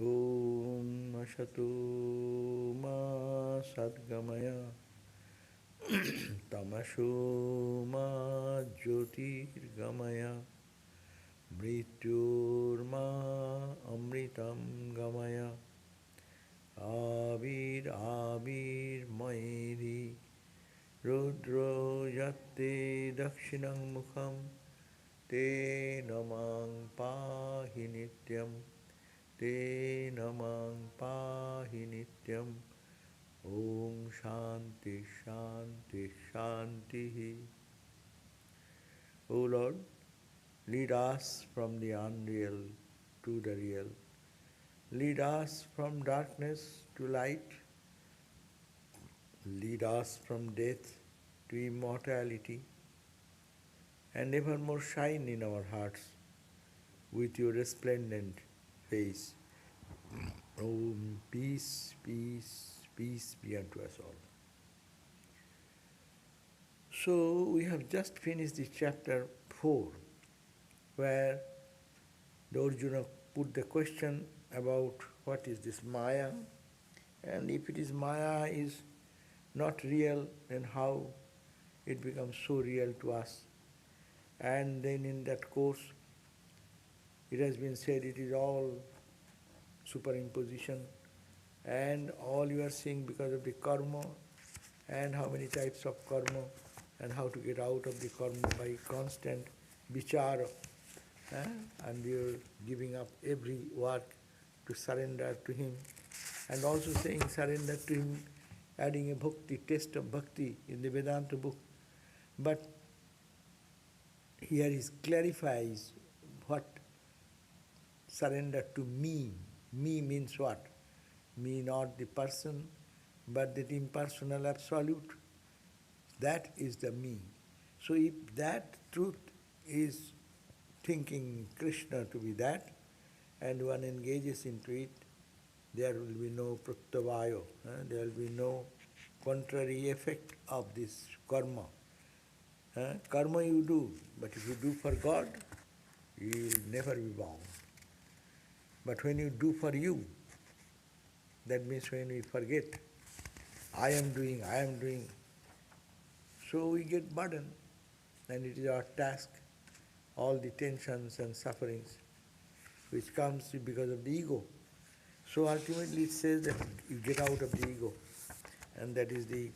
Om Asato Ma Sadgamaya Tamasho Ma Jyotirgamaya Mrityurma Amritam Gamaya Avir Avir Mairi Rudro Yatte Dakshinam Mukham Te Namang Pahi Nityam Te Namang Pahi Nityam Om Shanti Shanti Shanti. O Lord, lead us from the unreal to the real. Lead us from darkness to light. Lead us from death to immortality. And evermore shine in our hearts with your resplendent face. Om, peace, peace, peace be unto us all. So we have just finished the chapter 4, where the Arjuna put the question about what is this Maya, and if it is Maya is not real, then how it becomes so real to us. And then in that course, it has been said it is all superimposition, and all you are seeing because of the karma, and how many types of karma, and how to get out of the karma by constant vichara. And you are giving up every work to surrender to Him, and also saying surrender to Him, adding a bhakti, taste of bhakti in the Vedanta book. But here he clarifies what surrender to me. Me means what? Me, not the person, but that impersonal absolute. That is the me. So if that truth is thinking Kṛṣṇa to be that, and one engages into it, there will be no pratyavaya, there will be no contrary effect of this karma. Karma you do, but if you do for God, you will never be bound. But when you do for you, that means when we forget, I am doing, so we get burdened, and it is our task, all the tensions and sufferings which comes because of the ego. So ultimately it says that you get out of the ego, and that is the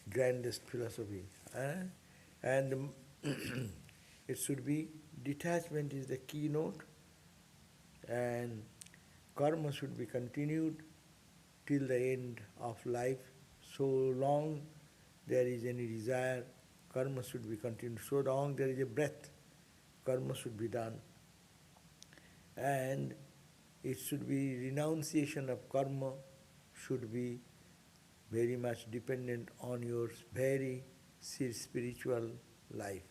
grandest philosophy. And it should be, detachment is the keynote, and karma should be continued till the end of life. So long there is any desire, karma should be continued. So long there is a breath, karma should be done. And it should be, renunciation of karma should be very much dependent on your very spiritual life.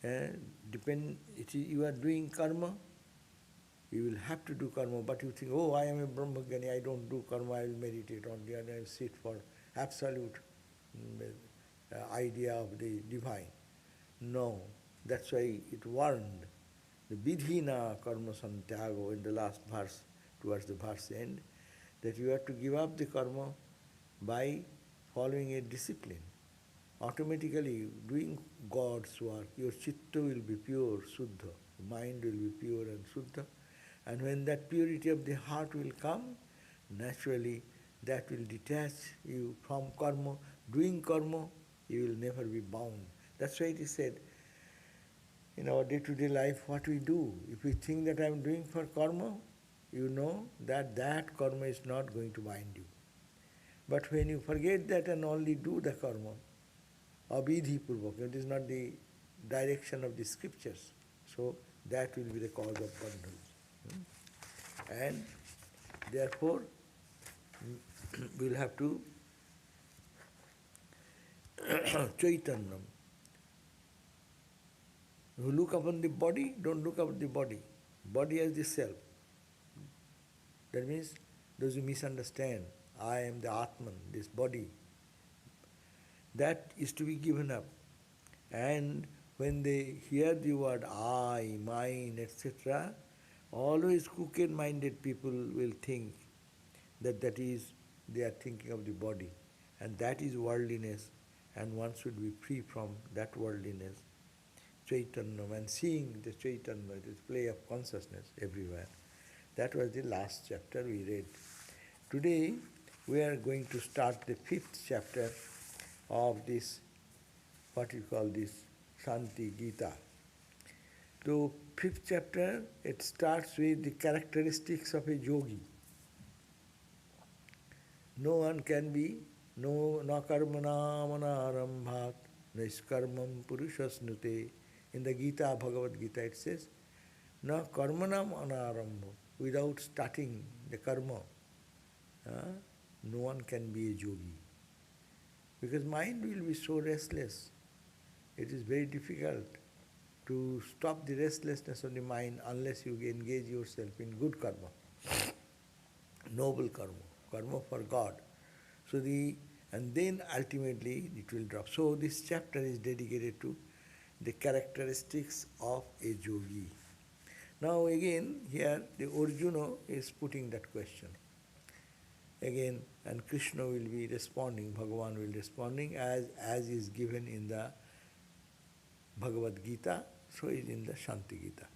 You are doing karma, you will have to do karma, but you think, oh, I am a brahmajnani, I don't do karma, I will meditate on the other, I will sit for absolute idea of the divine. No, that's why it warned the vidhi-na karma santyago in the last verse, towards the verse end, that you have to give up the karma by following a discipline. Automatically, doing God's work, your chitta will be pure, suddha, the mind will be pure and suddha. And when that purity of the heart will come, naturally that will detach you from karma. Doing karma, you will never be bound. That's why it is said, in our day-to-day life, what we do, if we think that I am doing for karma, you know that that karma is not going to bind you. But when you forget that and only do the karma, abidhi-purvak, it is not the direction of the scriptures, so that will be the cause of bundles. And therefore, we will have to chaitanyam. You look upon the body, don't look upon the body. Body as the self. That means those who misunderstand, I am the Atman, this body. That is to be given up. And when they hear the word I, mine, etc., Always crooked-minded people will think that they are thinking of the body, and that is worldliness, and one should be free from that worldliness. Chaitanya, and seeing the Chaitanya, this play of consciousness everywhere. That was the last chapter we read. Today we are going to start the 5th chapter of this, what you call this, Shanti Gita. So 5th chapter, it starts with the characteristics of a yogi. No one can be, na karmana manarambhat, niskarmam purushasnute. In the Gita, Bhagavad Gita, it says, na karmanam anarambha, without starting the karma, no one can be a yogi. Because mind will be so restless. It is very difficult to stop the restlessness of the mind unless you engage yourself in good karma, noble karma, karma for God. And then ultimately it will drop. So this chapter is dedicated to the characteristics of a yogi. Now again, here the Arjuna is putting that question. Again, and Kṛṣṇa will be responding, Bhagavan will be responding as is given in the Bhagavad Gita, so is in the Shanti Gita.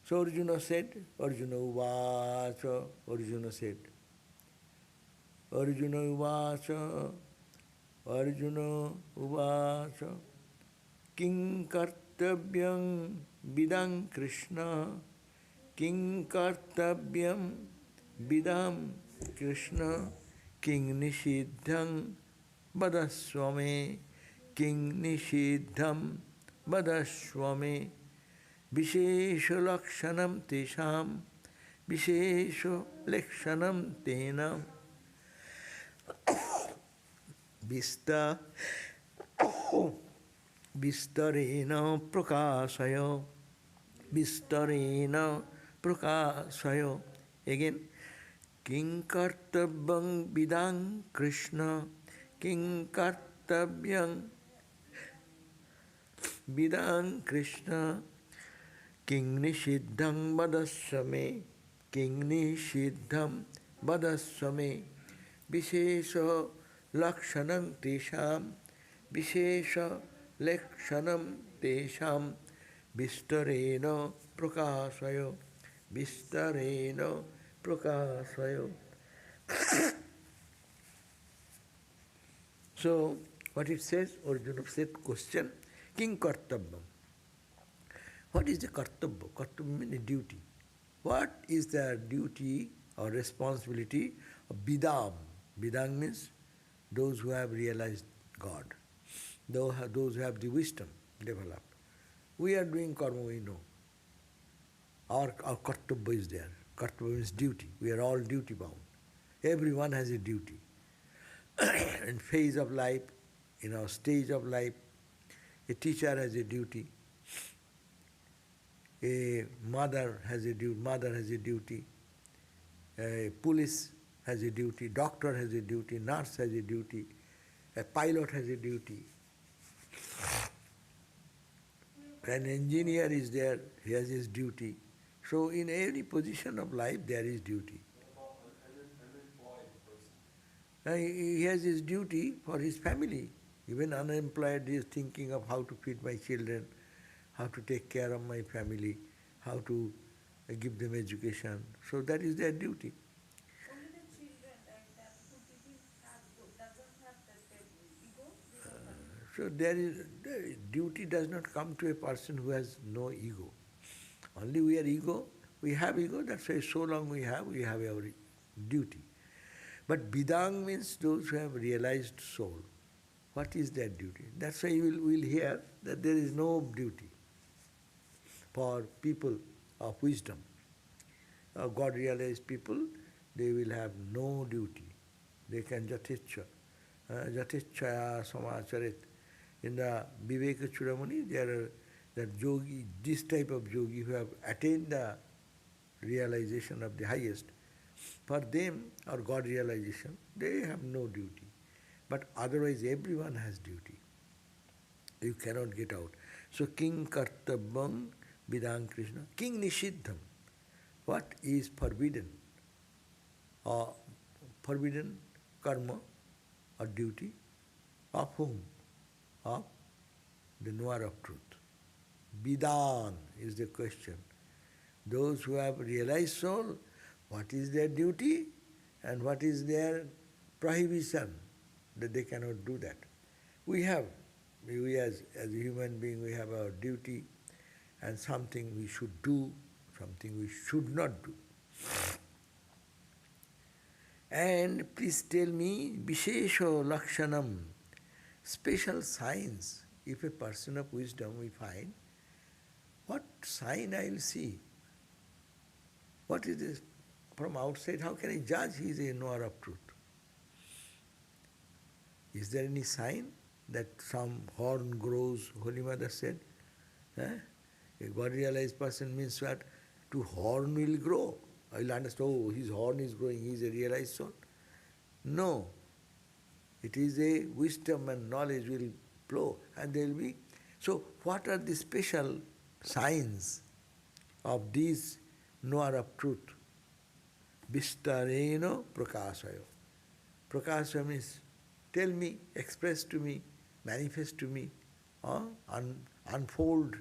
So Arjuna said, Arjuna uvāca, Arjuna said, Arjuna uvāca, Arjuna uvāca, kiṃ kartavyaṃ vidaṃ kṛṣṇa, kiṃ kartavyaṃ vidaṃ kṛṣṇa, kiṃ niṣedhaṃ vadasva me, kiṃ niṣedhaṃ vadasva me, viśeṣa-lakṣaṇaṃ teṣāṃ, viśeṣa-lakṣaṇaṃ tenam, vistareṇa prakāśaya, vistareṇa prakāśaya. Again, kiṃ kartavyaṃ vidaṃ kṛṣṇa, kiṃ kartavyaṃ vidaṃ kṛṣṇa, kiṃ niṣedhaṃ vadasva me, kiṃ niṣedhaṃ vadasva me, viśeṣa-lakṣaṇaṃ teṣāṃ, viśeṣa-lakṣaṇaṃ teṣāṃ, vistareṇa prakāśaya, vistareṇa prakāśaya. So, what it says, Arjuna said, question, kiṃ kartavyaṃ? What is the kartavya? Kartavya means duty. What is the duty or responsibility of vidaṃ? Vidaṃ means those who have realized God, those who have the wisdom developed. We are doing karma, we know. Our kartavya is there. Kartavya means duty. We are all duty bound. Everyone has a duty. In phase of life, in our stage of life, a teacher has a duty. A mother has a duty, a police has a duty, doctor has a duty, nurse has a duty, a pilot has a duty. An engineer is there, he has his duty. So in every position of life there is duty. He has his duty for his family. Even unemployed is thinking of how to feed my children, how to take care of my family, how to give them education. So that is their duty. Only the children like that who doesn't have that ego. So the duty does not come to a person who has no ego. Only we are ego. We have ego. That's why so long we have our duty. But vidaṃ means those who have realized soul. What is their duty? That's why you will hear that there is no duty for people of wisdom. God realized people, they will have no duty. They can yatescha samacharit. In the Viveka Chudamani, there are that yogi, this type of yogi who have attained the realization of the highest. For them, or God realization, they have no duty. But otherwise everyone has duty. You cannot get out. So kiṃ kartavyaṃ vidaṃ kṛṣṇa, kiṃ niṣedhaṃ. what is forbidden, or forbidden karma or duty of whom? Of the knower of truth. Vidāṃ is the question. Those who have realized soul, what is their duty and what is their prohibition, that they cannot do that. We as a human being, we have our duty and something we should do, something we should not do. And please tell me, viśeṣa-lakṣaṇaṃ, special signs. If a person of wisdom we find, what sign I will see? What is this? From outside, how can I judge he is a knower of truth? Is there any sign that some horn grows? Holy Mother said, a God-realized person means what? To horn will grow. I will understand, oh, his horn is growing, he is a realized soul. No. It is a wisdom and knowledge will flow, and there will be. So, what are the special signs of these knower of truth? Vistareṇa prakāśaya. Prakāśaya means tell me, express to me, manifest to me, unfold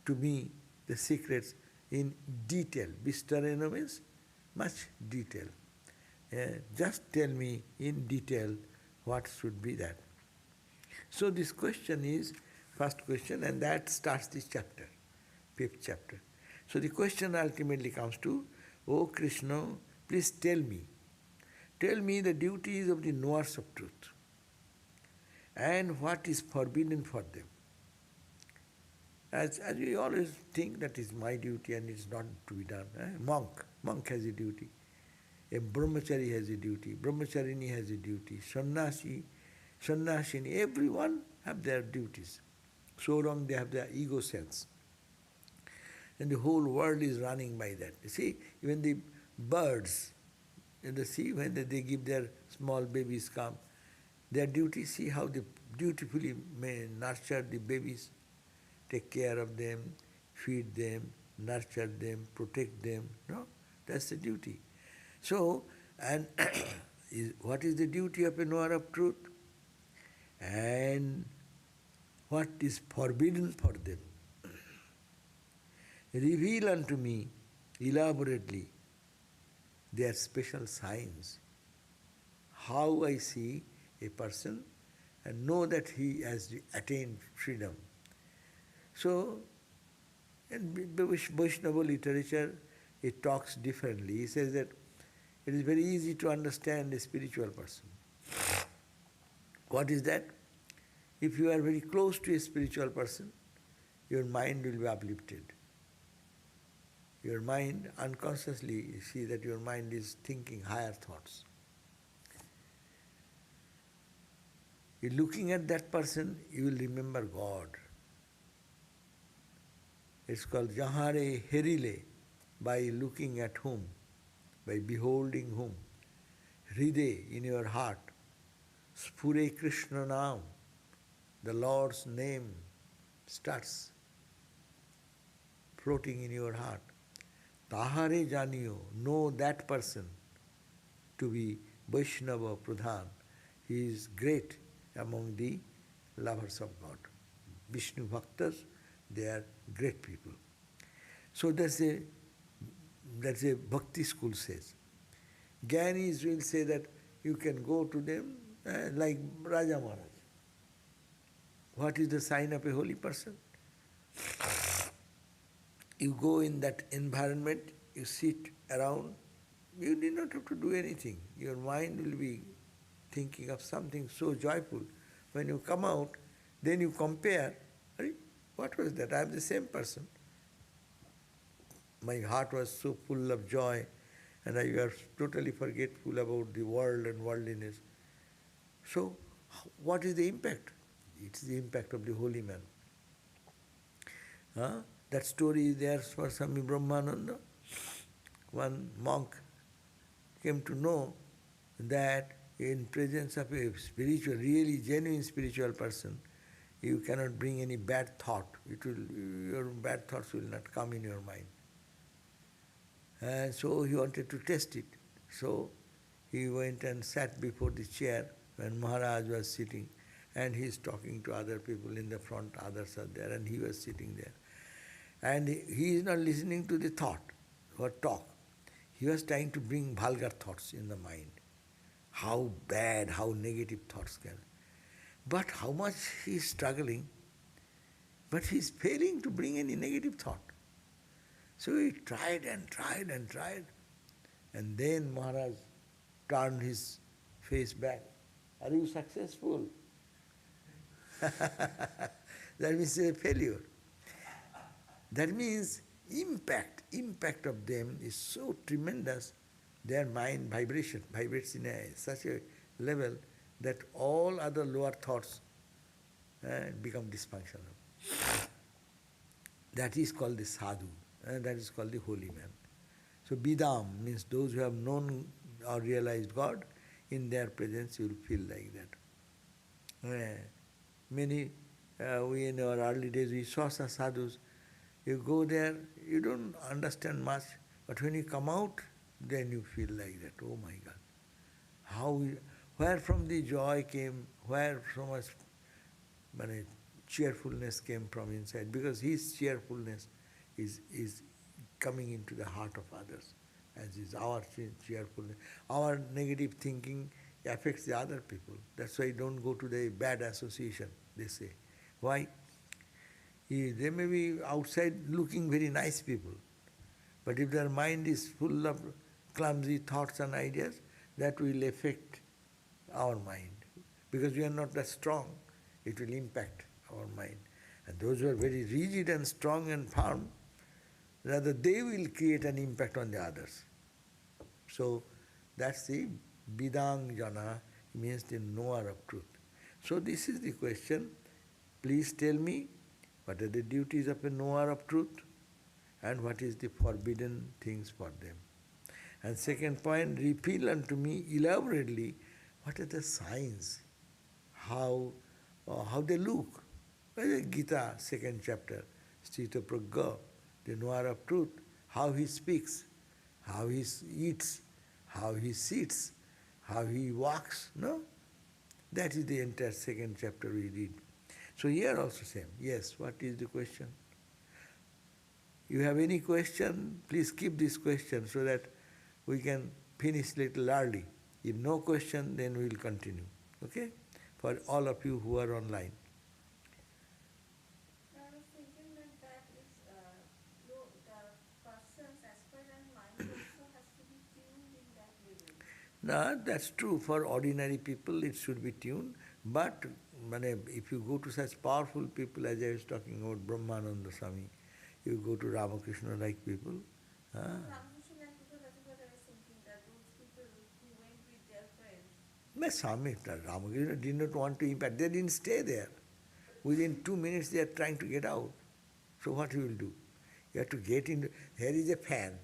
to me the secrets in detail. Vistareṇa means much detail. Just tell me in detail what should be that. So this question is first question, and that starts this chapter, 5th chapter. So the question ultimately comes to, O kṛṣṇa, please tell me the duties of the knowers of truth and what is forbidden for them. As we always think that is my duty and it is not to be done. Monk has a duty. A brahmachari has a duty. Brahmacharini has a duty. Sannyasini, everyone have their duties. So long they have their ego sense. And the whole world is running by that. You see, even the birds in the sea, when they give their small babies come, their duty, see how they beautifully may nurture the babies, take care of them, feed them, nurture them, protect them. No? That's the duty. So, and what is the duty of a knower of truth? And what is forbidden for them? Reveal unto me elaborately their special signs. How I see a person and know that he has attained freedom. So, in Vaishnava literature, it talks differently. He says that it is very easy to understand a spiritual person. What is that? If you are very close to a spiritual person, your mind will be uplifted. Your mind, unconsciously, you see that your mind is thinking higher thoughts. You're looking at that person, you will remember God. It's called jahare herile, by looking at whom, by beholding whom. Hriday, in your heart. Śubhe kṛṣṇa nāṃ, the Lord's name starts floating in your heart. Tahare janiyo, know that person to be Vaishnava Pradhan. He is great among the lovers of God. Vishnu Bhaktas, they are great people. So that's a bhakti school says. Gyanis will say that you can go to them like Raja Maharaj. What is the sign of a holy person? You go in that environment, you sit around, you do not have to do anything. Your mind will be thinking of something so joyful. When you come out, then you compare, what was that? I am the same person. My heart was so full of joy, and I was totally forgetful about the world and worldliness. So, what is the impact? It is the impact of the holy man. That story is there for Swami Brahmananda. One monk came to know that in presence of a spiritual, really genuine spiritual person, you cannot bring any bad thought. Your bad thoughts will not come in your mind. And so he wanted to test it. So he went and sat before the chair when Maharaj was sitting, and he is talking to other people in the front, others are there, and he was sitting there. And he is not listening to the thought or talk. He was trying to bring vulgar thoughts in the mind. How bad, how negative thoughts can. But how much he is struggling, but he is failing to bring any negative thought. So he tried and tried and tried. And then Maharaj turned his face back. Are you successful? That means a failure. That means impact of them is so tremendous, their mind vibrates in such a level that all other lower thoughts become dysfunctional. That is called the sadhu, that is called the holy man. So vidāṃ means those who have known or realized God, in their presence you will feel like that. Many, we in our early days, we saw such sadhus. You go there, you don't understand much, but when you come out, then you feel like that, oh my God. Where from the joy came, where so much cheerfulness came from inside, because his cheerfulness is coming into the heart of others, as is our cheerfulness. Our negative thinking affects the other people. That's why don't go to the bad association, they say. Why? They may be outside looking very nice people, but if their mind is full of clumsy thoughts and ideas, that will affect our mind. Because we are not that strong, it will impact our mind. And those who are very rigid and strong and firm, rather they will create an impact on the others. So that's the vidāṃ jana, means the knower of truth. So this is the question. Please tell me, what are the duties of a knower of truth and what is the forbidden things for them. And second point, reveal unto me elaborately what are the signs, how they look. Gita, second chapter, Sthita prajñā, the knower of truth, how he speaks, how he eats, how he sits, how he walks, no? That is the entire second chapter we read. So here also same. Yes, what is the question? You have any question, please keep this question so that we can finish little early. If no question, then we will continue. Okay? For all of you who are online. I was thinking that is the person's aspirant mind also has to be tuned in that level. No, that's true. For ordinary people, it should be tuned. But if you go to such powerful people, as I was talking about Brahmananda Swami, you go to Ramakrishna-like people. Ramakrishna-like people, that's what I was thinking, that those people who went with their friends. Ramakrishna did not want to impact. They didn't stay there. Within 2 minutes, they are trying to get out. So what you will do? You have to get in. Here is a fan.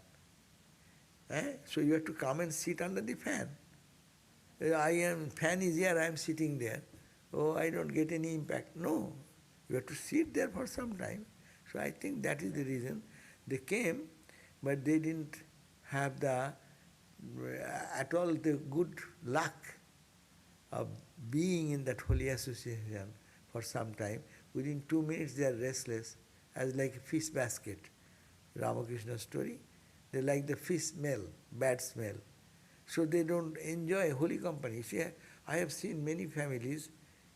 So you have to come and sit under the fan. Fan is here, I am sitting there. Oh, I don't get any impact. No, you have to sit there for some time. So I think that is the reason. They came, but they didn't have at all the good luck of being in that holy association for some time. Within 2 minutes they are restless, as like a fish basket. Ramakrishna's story. They like the fish smell, bad smell. So they don't enjoy holy company. See, I have seen many families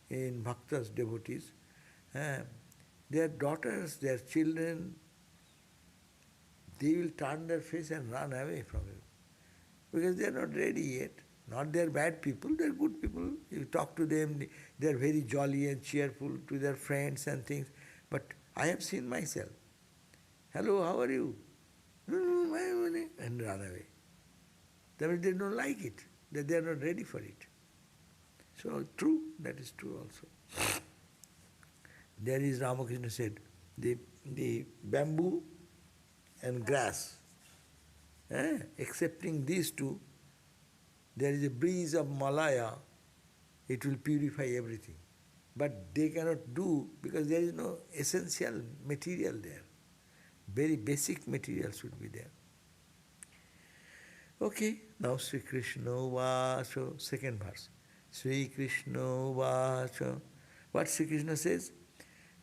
in bhaktas, devotees, their daughters, their children, they will turn their face and run away from you. Because they are not ready yet. Not they are bad people, they are good people. You talk to them, they are very jolly and cheerful to their friends and things. But I have seen myself. Hello, how are you? And run away. That means they don't like it, that they are not ready for it. So true, that is true also. There is, Ramakrishna said, the bamboo and grass, excepting these two, there is a breeze of Malaya, it will purify everything. But they cannot do, because there is no essential material there. Very basic material should be there. Okay, now śrīkṛṣṇa uvāca, second verse. śrīkṛṣṇa uvāca. What Śrīkṛṣṇa says?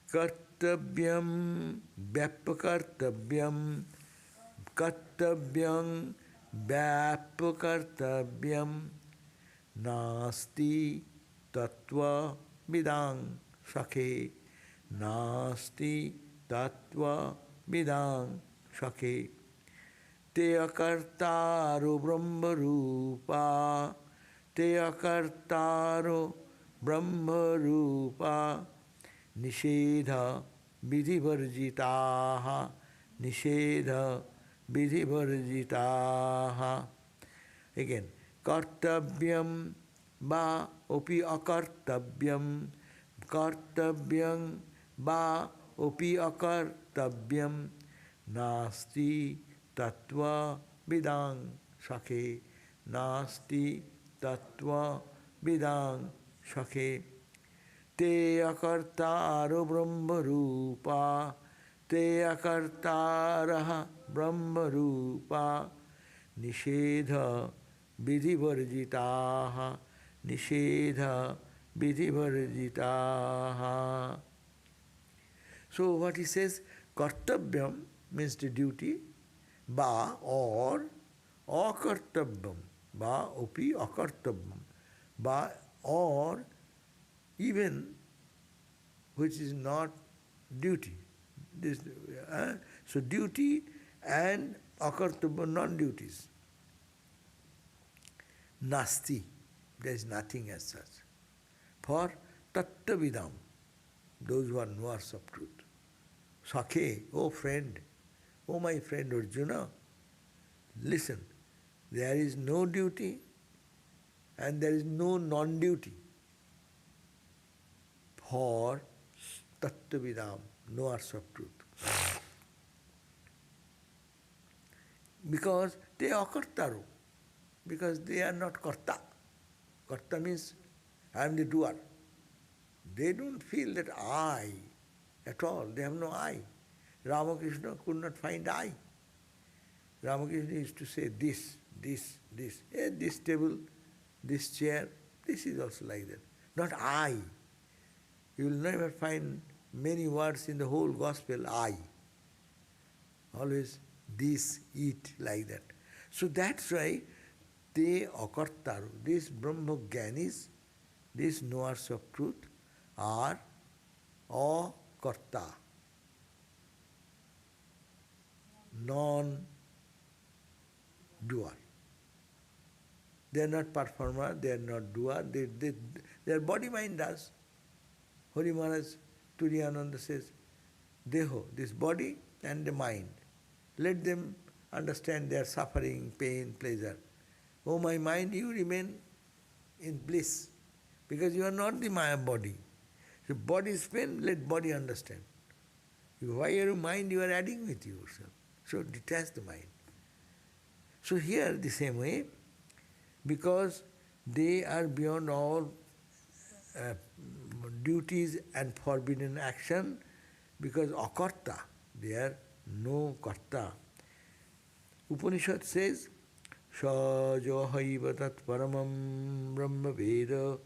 Kartavyaṃ vyapakartavyaṃ kartavyaṃ vyapakartavyaṃ nāsti tattva-vidāṃ sakhe nāsti tattva-vidāṃ sakhe te akartaro brahma-rūpāḥ te akartaro brahma-rūpāḥ niṣedha-vidhi-varjitā niṣedha-vidhi-varjitā. Again, kartavyaṃ va opi akartavyaṃ kartavyaṃ va opi akartavyaṃ nāsti tattva-vidāṃ sakhe nāsti tattva-vidāṃ sakhe te akartaro brahma-rūpāḥ te akartaraha brahma-rūpāḥ niṣedha-vidhi-varjitā niṣedha-vidhi-varjitā. So what he says, kartavyaṃ means the duty, va or akartavyaṃ, va opi akartavyaṃ, va or even which is not duty. This, so duty and akartavyaṃ non-duties. Nāsti, there is nothing as such. For tattva-vidāṃ, those who are knowers of truth. Sakhe, oh friend, oh my friend Arjuna, listen, there is no duty and there is no non-duty for tattva-vidāṃ, knowers of truth. Because they are kartāro, because they are not karta. Karta means I am the doer. They don't feel that I at all. They have no I. Ramakrishna could not find I. Ramakrishna used to say this. Yeah, this table, this chair, this is also like that. Not I. You will never find many words in the whole gospel, I. Always this, it, like that. So that's why they akartaro, these brahma-gyanis, these knowers of truth, are akarta, non-doer. They are not performer, they are not doer, their body-mind does. Hari Maharaj Turiyananda says, Deho, this body and the mind, let them understand their suffering, pain, pleasure. Oh my mind, you remain in bliss, because you are not the Maya body. So body is pain, let body understand. Why your mind you are adding with yourself? So detach the mind. So here the same way, because they are beyond all duties and forbidden action, because akarta, they are no karta. Upanishad says, Sajo haiva tat paramam brahma veda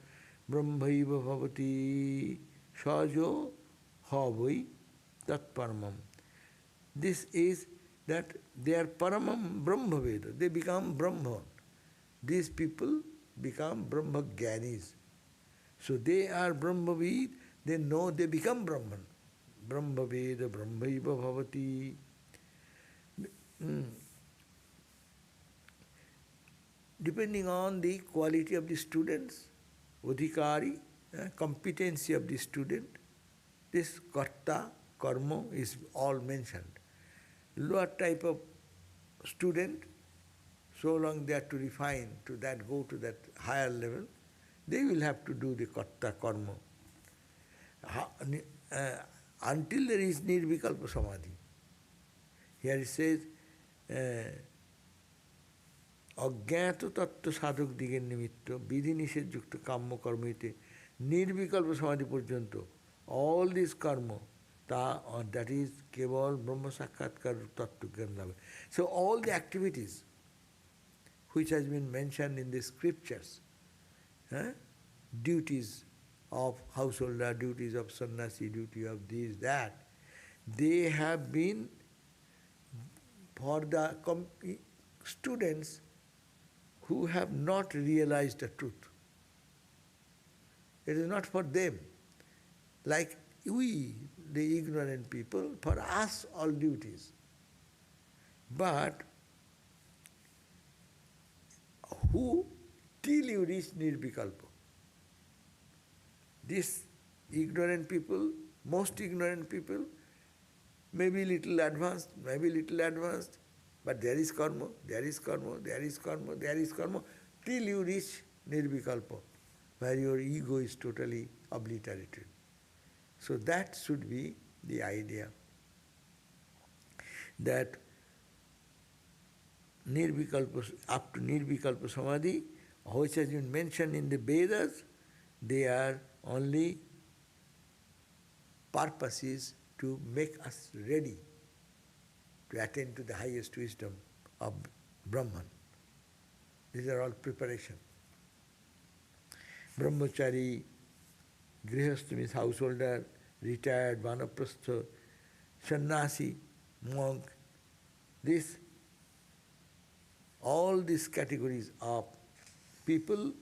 brahmaiva bhavati sajo havai tat paramam. This is that they are paramam brahma veda, they become Brahman. These people become brahma-gyanis. So they are Brahmavid, they know they become Brahman. Brahma Veda, Brahmaiva Bhavati. Depending on the quality of the students, adhikari, competency of the student, this karta, karma is all mentioned. Lower type of student, so long they are to refine to that, go to that higher level, they will have to do the karta, karma. Until there is nirvikalpa samadhi. Here it says, अज्ञात तत्व साधक दिगे निमित्त विधि निषेध युक्त काम कर्म ite nirvikalpa samadhi poryanto, all this karma, that is keval brahma sakshatkar tattva gyan labha. So all the activities which has been mentioned in the scriptures, duties of householder, duties of sannyasi, duty of this, that, they have been for the students who have not realized the truth. It is not for them. Like we, the ignorant people, for us all duties. But who, till you reach nirvikalpa? These ignorant people, most ignorant people, maybe little advanced, but there is karma, there is karma, there is karma, there is karma, till you reach nirvikalpa, where your ego is totally obliterated. So that should be the idea, that nirvikalpa, up to nirvikalpa samadhi, which has been mentioned in the Vedas, they are only purposes to make us ready to attain to the highest wisdom of Brahman. These are all preparation. Brahmachari, grihastha means householder, retired, vanaprastha, sannyasi, monk, this, all these categories of people,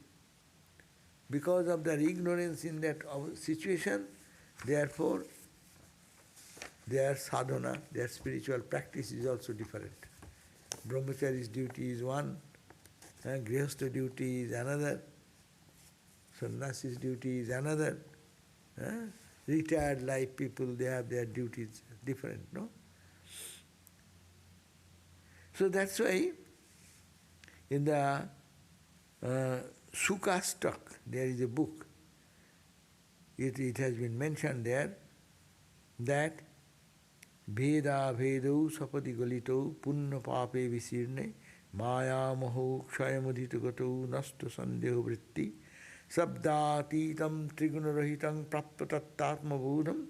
because of their ignorance in that situation, therefore their sadhana, their spiritual practice is also different. Brahmachari's duty is one, grihastha duty is another, sannyasi's duty is another. Retired life people, they have their duties different, no? So that's why in the Sukha stock, there is a book. It has been mentioned there that Veda Vedau Sapati Galito Punna Pape Visirne Maya Maho Kshayamadhita Gato Nasta Sandeho Vritti Sabdatitam Triguna-rahitam Prapta-tatma-bodham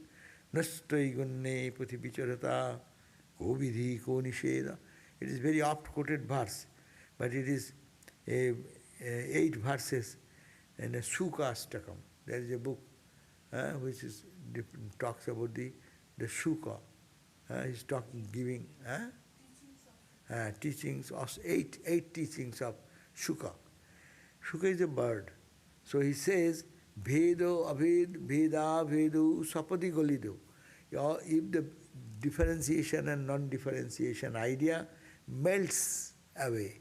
Nastrai-gunne Puthi-vicharata Ko-vidhi ko-niṣedha. It is very oft-quoted verse, but it is 8 verses in a Sukha Astakam. There is a book which is talks about the Sukha. He's talking, giving teachings of 8 teachings of Sukha. Sukha is a bird. So he says, Vedo, Aved, Veda, Vedu, Sapati Golido. If the differentiation and non-differentiation idea melts away,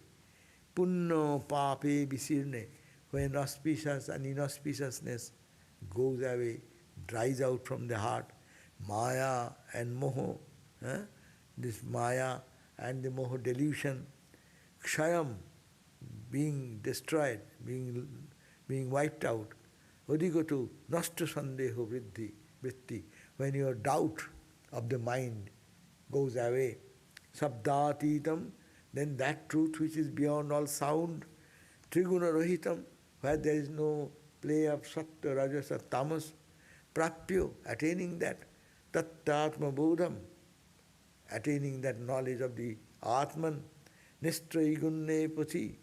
Punno, Pape, Visirne, when auspicious and inauspiciousness goes away, dries out from the heart, Maya and Moho, this Maya and the Moho delusion, Kshayaṃ, being destroyed, being wiped out. Odigotu nasta sandeho vritti. When your doubt of the mind goes away. Sabdatitam, then that truth which is beyond all sound. Triguna-rahitam, where there is no play of sattva, rajasa, tamas. Prapyo, attaining that. Tattva-bodham, attaining that knowledge of the Atman. Nistrai-gunne puthi,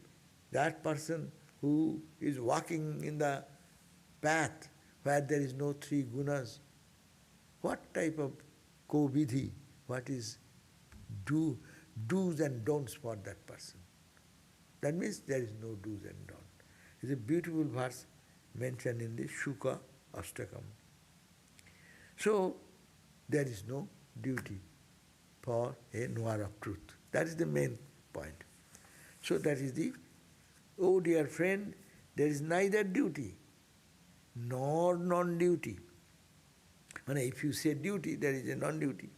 that person who is walking in the path where there is no 3 gunas. What type of ko-vidhi, what is do's and don'ts for that person? That means there is no do's and don'ts. It's a beautiful verse mentioned in the Sukha Astakam. So, there is no duty for a knower of truth. That is the main point. So that is the, oh dear friend, there is neither duty nor non-duty. If you say duty, there is a non-duty.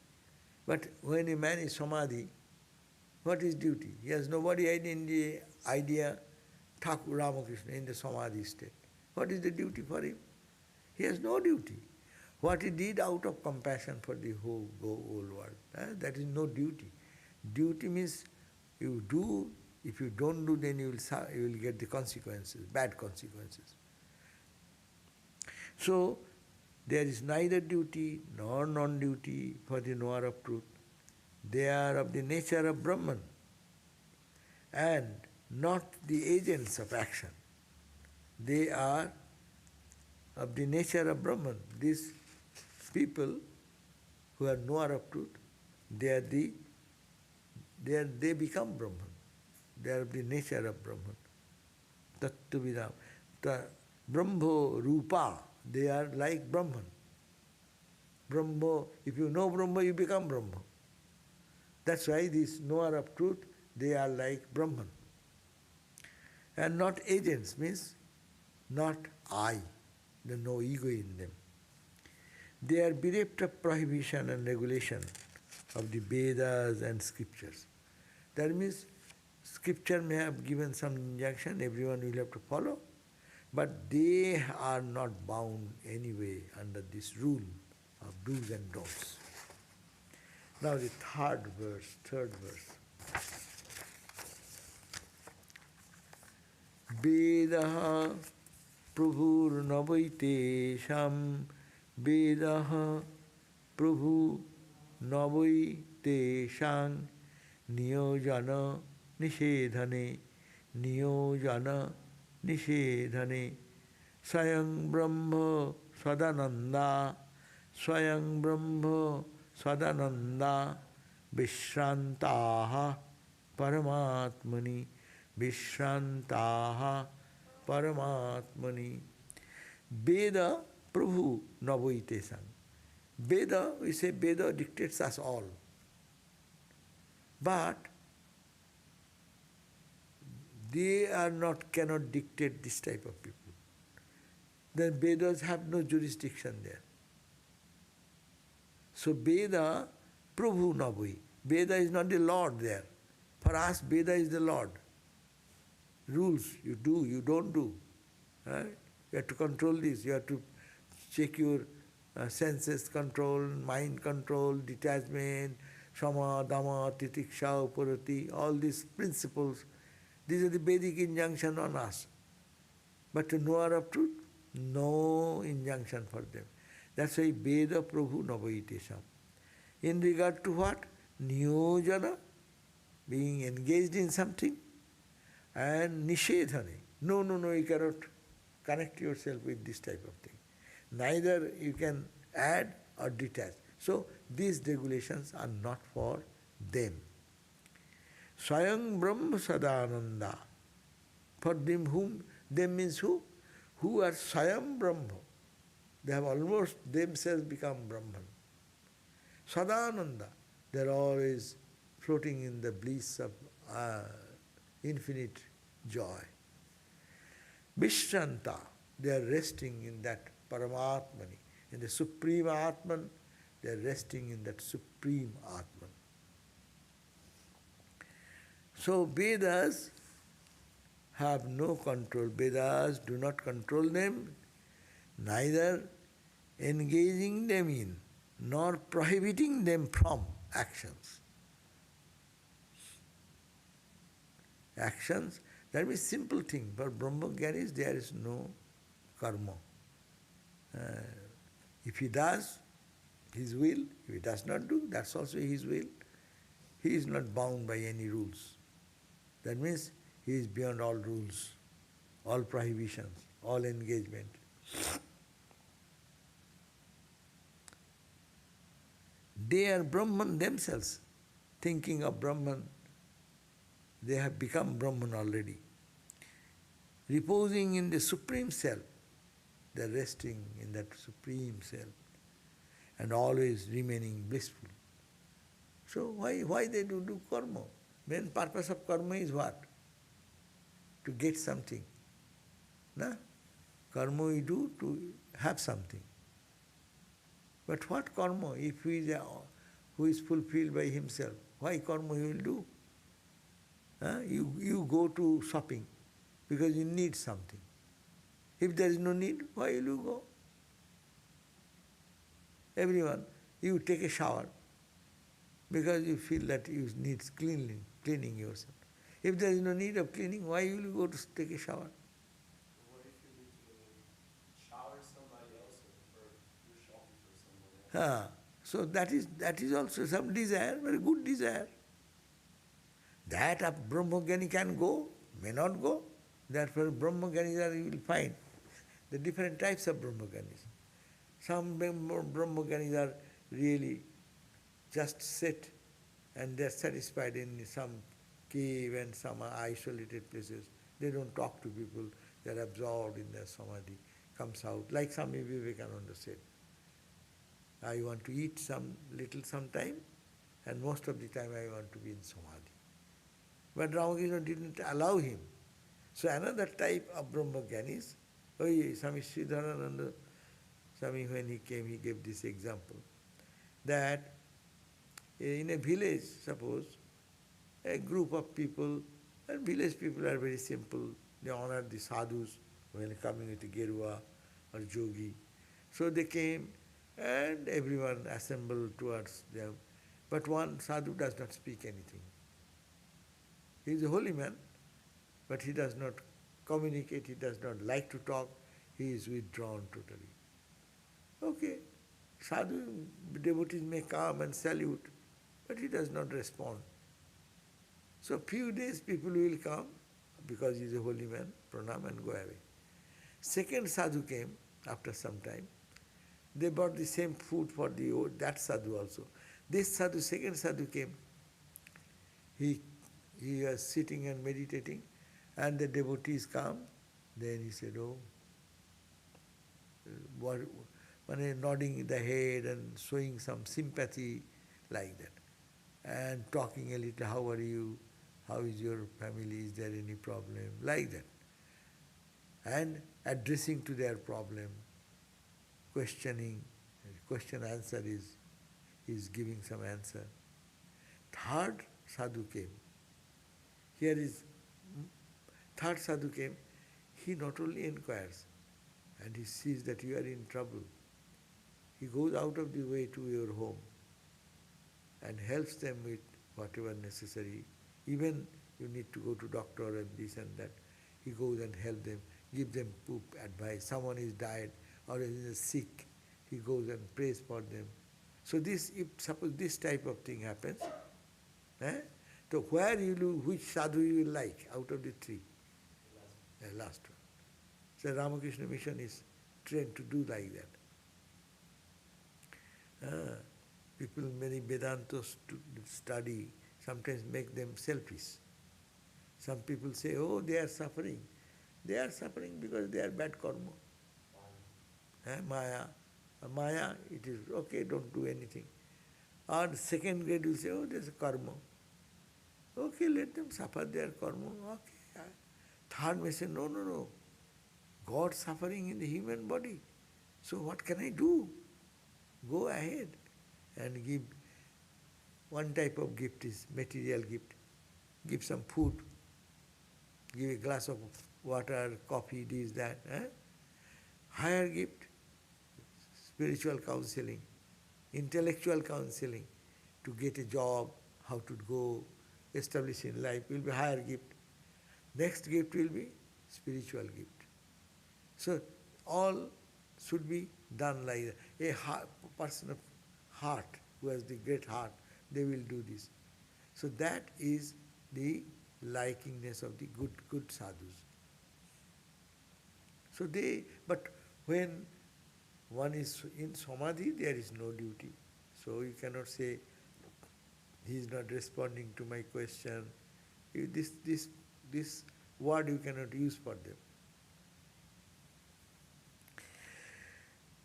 But when a man is samadhi, what is duty? He has nobody in the idea, Thakur Ramakrishna in the samadhi state. What is the duty for him? He has no duty. What he did out of compassion for the whole world, that is no duty. Duty means you do, if you don't do, then you will get the consequences, bad consequences. So, there is neither duty nor non-duty for the knower of truth. They are of the nature of Brahman. And not the agents of action. They are of the nature of Brahman. These people who are knower of truth, they become Brahman. They are of the nature of Brahman. Tattva-vidāṃ. Brahma-rūpāḥ, they are like Brahman. Brahma, if you know Brahma, you become Brahma. That's why these knower of truth, they are like Brahman. And not agents, means not I. There's no ego in them. They are bereft of prohibition and regulation of the Vedas and scriptures. That means scripture may have given some injunction, everyone will have to follow, but they are not bound anyway under this rule of do's and don'ts. Now the third verse. Vedaḥ prabhur-na teṣāṃ, vedaḥ prabhur-na teṣāṃ, niyojana-niṣedhane, niyojana-niṣedhane, svayaṃ brahma sadānandā, svayaṃ brahma sadānandā, viśrāntāḥ paramātmani, viśrāntāḥ paramātmani. Veda prabhur-na teṣāṃ. Veda, we say Veda dictates us all. But they cannot dictate this type of people. Then Vedas have no jurisdiction there. So Veda, prabhur-na. Veda is not the Lord there. For us, Veda is the Lord. Rules, you do, you don't do. Right? You have to control this, you have to check your senses control, mind control, detachment, shama, dhamma, titiksha, uparati, all these principles. These are the Vedic injunction on us. But to knower of truth, no injunction for them. That's why Veda prabhur-na teṣāṃ. In regard to what? Niyojana, being engaged in something, and niṣedhane. No, you cannot connect yourself with this type of thing. Neither you can add or detach. So these regulations are not for them. Svayaṃ brahma sadānandā. For them, whom? Them means who? Who are svayaṃ brahma. They have almost themselves become Brahman. Sadānandā. They are always floating in the bliss of infinite joy. Viśrāntāḥ. They are resting in that paramātmani, in the supreme Atman. They are resting in that supreme Atman. So Vedas have no control. Vedas do not control them, neither engaging them in, nor prohibiting them from actions. Actions, that means simple thing. For Brahma-gyanis there is no karma. If he does, his will. If he does not do, that's also his will. He is not bound by any rules. That means he is beyond all rules, all prohibitions, all engagement. They are Brahman themselves, thinking of Brahman. They have become Brahman already. Reposing in the Supreme Self, they are resting in that Supreme Self and always remaining blissful. So why they do karma? Main purpose of karma is what? To get something. Na? Karma we do to have something. But what karma? If he is who is fulfilled by himself, why karma he will do? You go to shopping because you need something. If there is no need, why will you go? Everyone, you take a shower because you feel that you need cleaning yourself. If there is no need of cleaning, why will you go to take a shower? What if you need to shower somebody else or you're shopping for someone else? So that is also some desire, very good desire. That a Brahma-gyani can go, may not go. Therefore, Brahma-gyanis you will find the different types of Brahma-gyanis. Some Brahma-gyanis are really just sit and they are satisfied in some cave and some isolated places. They don't talk to people. They are absorbed in their samadhi. Comes out, like Swami Vivekananda said, I want to eat little sometime, and most of the time I want to be in samadhi. But Ramakrishna didn't allow him. So another type of Brahma-gyanis, Swami Sridharananda, Swami when he came, he gave this example, that in a village, suppose, a group of people, and village people are very simple, they honor the sadhus when coming with the Gerua or Jogi. So they came and everyone assembled towards them. But one sadhu does not speak anything. He is a holy man, but he does not communicate, he does not like to talk, he is withdrawn totally. Okay, sadhu, devotees may come and salute, but he does not respond. So few days people will come, because he is a holy man, pranam and go away. Second sadhu came after some time. They brought the same food for that sadhu also. This sadhu, second sadhu came. He was sitting and meditating, and the devotees come. Then he said, nodding the head and showing some sympathy like that. And talking a little, how are you? How is your family? Is there any problem? Like that. And addressing to their problem, questioning, question answer is giving some answer. Third sadhu came. Third sadhu came, he not only inquires, and he sees that you are in trouble. He goes out of the way to your home and helps them with whatever necessary. Even you need to go to doctor and this and that, he goes and helps them, gives them advice. Someone is died or is sick, he goes and prays for them. So if suppose this type of thing happens, so which sadhu you will like out of the three? The last one. So Ramakrishna Mission is trained to do like that. People, many Vedantas study, sometimes make them selfish. Some people say, they are suffering. They are suffering because they are bad karma. Maya. Maya, it is okay, don't do anything. Or second grade will say, there's a karma. Okay, let them suffer their karma. Okay. Third may say, no. God suffering in the human body. So what can I do? Go ahead and give. One type of gift is material gift. Give some food. Give a glass of water, coffee, this, that. Higher gift, spiritual counseling, intellectual counseling, to get a job, how to go, establish in life will be higher gift. Next gift will be spiritual gift. So all should be done like that. A person of heart, who has the great heart, they will do this. So that is the likingness of the good sadhus. So but when one is in samadhi, there is no duty. So you cannot say, he is not responding to my question. This word you cannot use for them.